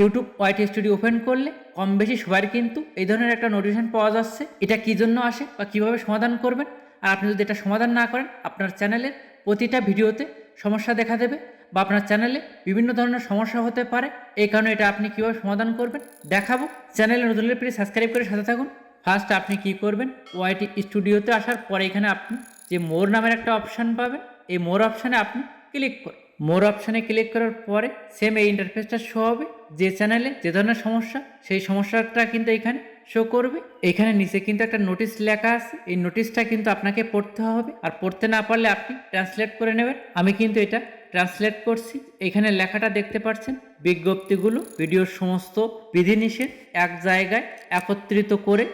YouTube YT studio open করলে কম বেশি সবার কিন্তু এই ধরনের একটা নোটিফিকেশন পাওয়া যাচ্ছে। এটা কী জন্য আসে বা কীভাবে সমাধান করবেন, আর আপনি যদি এটা সমাধান না করেন আপনার চ্যানেলের প্রতিটা ভিডিওতে সমস্যা দেখা দেবে বা আপনার চ্যানেলে বিভিন্ন ধরনের সমস্যা হতে পারে। এই কারণে এটা আপনি কীভাবে সমাধান করবেন দেখাবো। চ্যানেলে নতুন হলে প্লিজ সাবস্ক্রাইব করে সাথে থাকুন। ফার্স্ট আপনি কি করবেন, ওয়াইটি স্টুডিওতে আসার পরে এখানে আপনি যে মোর নামের একটা অপশান পাবেন, এই মোর অপশানে আপনি ক্লিক করুন। মোর অপশানে ক্লিক করার পরে সেম এই ইন্টারফেসটা শো হবে। যে চ্যানেলে যে ধরনের সমস্যা সেই সমস্যাটা কিন্তু এখানে শো করবে। এখানে নিচে কিন্তু একটা নোটিশ লেখা আছে, এই নোটিশটা কিন্তু আপনাকে পড়তে হবে, আর পড়তে না পারলে আপনি ট্রান্সলেট করে নেবেন। আমি কিন্তু এটা ট্রান্সলেট করছি। এখানে লেখাটা দেখতে পাচ্ছেন, বিজ্ঞপ্তিগুলো ভিডিওর সমস্ত বিধিনিষেধ এক জায়গায় একত্রিত করে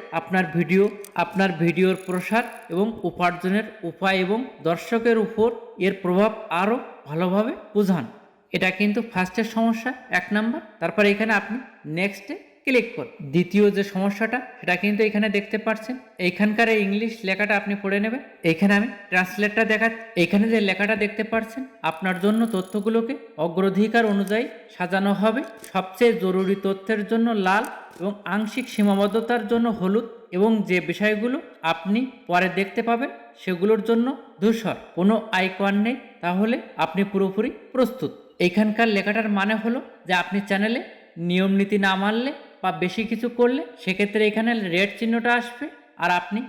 আপনার ভিডিওর প্রসার এবং উপার্জনের উপায় এবং দর্শকের উপর এর প্রভাব আরও ভালোভাবে বোঝান। এটা কিন্তু ফার্স্টের সমস্যা 1 নাম্বার। তারপর এখানে আপনি নেক্সটে ক্লিক করুন। দ্বিতীয় যে সমস্যাটা সেটা কিন্তু এখানে দেখতে পাচ্ছেন, এইখানকার এই ইংলিশ লেখাটা আপনি পড়ে নেবেন। এইখানে আমি ট্রান্সলেটটা এখানে যে লেখাটা দেখতে পাচ্ছেন, আপনার জন্য তথ্যগুলোকে অগ্রাধিকার অনুযায়ী সাজানো হবে। সবচেয়ে জরুরি তথ্যের জন্য লাল এবং আংশিক সীমাবদ্ধতার জন্য হলুদ, এবং যে বিষয়গুলো আপনি পরে দেখতে পাবেন সেগুলোর জন্য ধূসর। কোনো আইকন নেই, তাহলে আপনি পুরোপুরি প্রস্তুত। এইখানকার লেখাটার মানে হলো যে আপনি চ্যানেলে নিয়ম নীতি না মানলে বা বেশি কিছু করলে সেক্ষেত্রে এখানে রেড চিহ্নটা আসবে, আর আপনি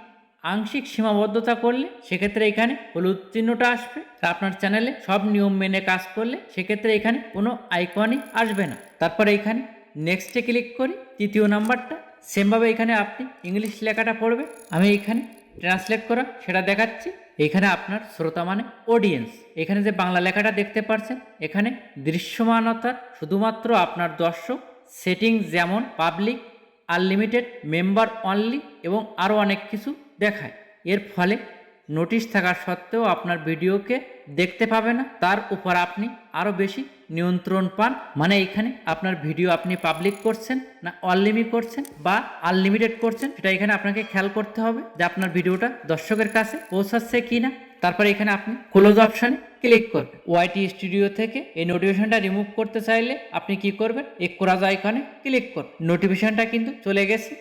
আংশিক সীমাবদ্ধতা করলে সেক্ষেত্রে এখানে হলুদ চিহ্নটা আসবে। আর আপনার চ্যানেলে সব নিয়ম মেনে কাজ করলে সেক্ষেত্রে এখানে কোনো আইকনই আসবে না। তারপরে এখানে নেক্সটে ক্লিক করি। তৃতীয় নাম্বারটা সেমভাবে এখানে আপনি ইংলিশ লেখাটা পড়বে। আমি এখানে ট্রান্সলেট করা সেটা দেখাচ্ছি। এখানে আপনার শ্রোতা মানে অডিয়েন্স, এখানে যে বাংলা লেখাটা দেখতে পাচ্ছেন, এখানে দৃশ্যমানতার শুধুমাত্র আপনার দর্শক, সেটিং যেমন পাবলিক, আনলিমিটেড, মেম্বার অনলি এবং আরও অনেক কিছু দেখায়। এর ফলে নোটিশ থাকা সত্ত্বেও আপনার ভিডিওকে দেখতে পাবে না, তার উপর আপনি আরও বেশি নিয়ন্ত্রণ পান। মানে এখানে আপনার ভিডিও আপনি পাবলিক করছেন না অনলিমিট করছেন বা আনলিমিটেড করছেন, সেটা এখানে আপনাকে খেয়াল করতে হবে যে আপনার ভিডিওটা দর্শকের কাছে পৌঁছাচ্ছে কি না। তারপরে এখানে আপনি ক্লোজ অপশানে ক্লিক করবেন। ওয়াইটি স্টুডিও থেকে এই নোটিফিকেশনটা রিমুভ করতে চাইলে আপনি কি করবেন, এই ক্রস আইকনে ক্লিক করুন। নোটিফিকেশনটা কিন্তু চলে গেছে।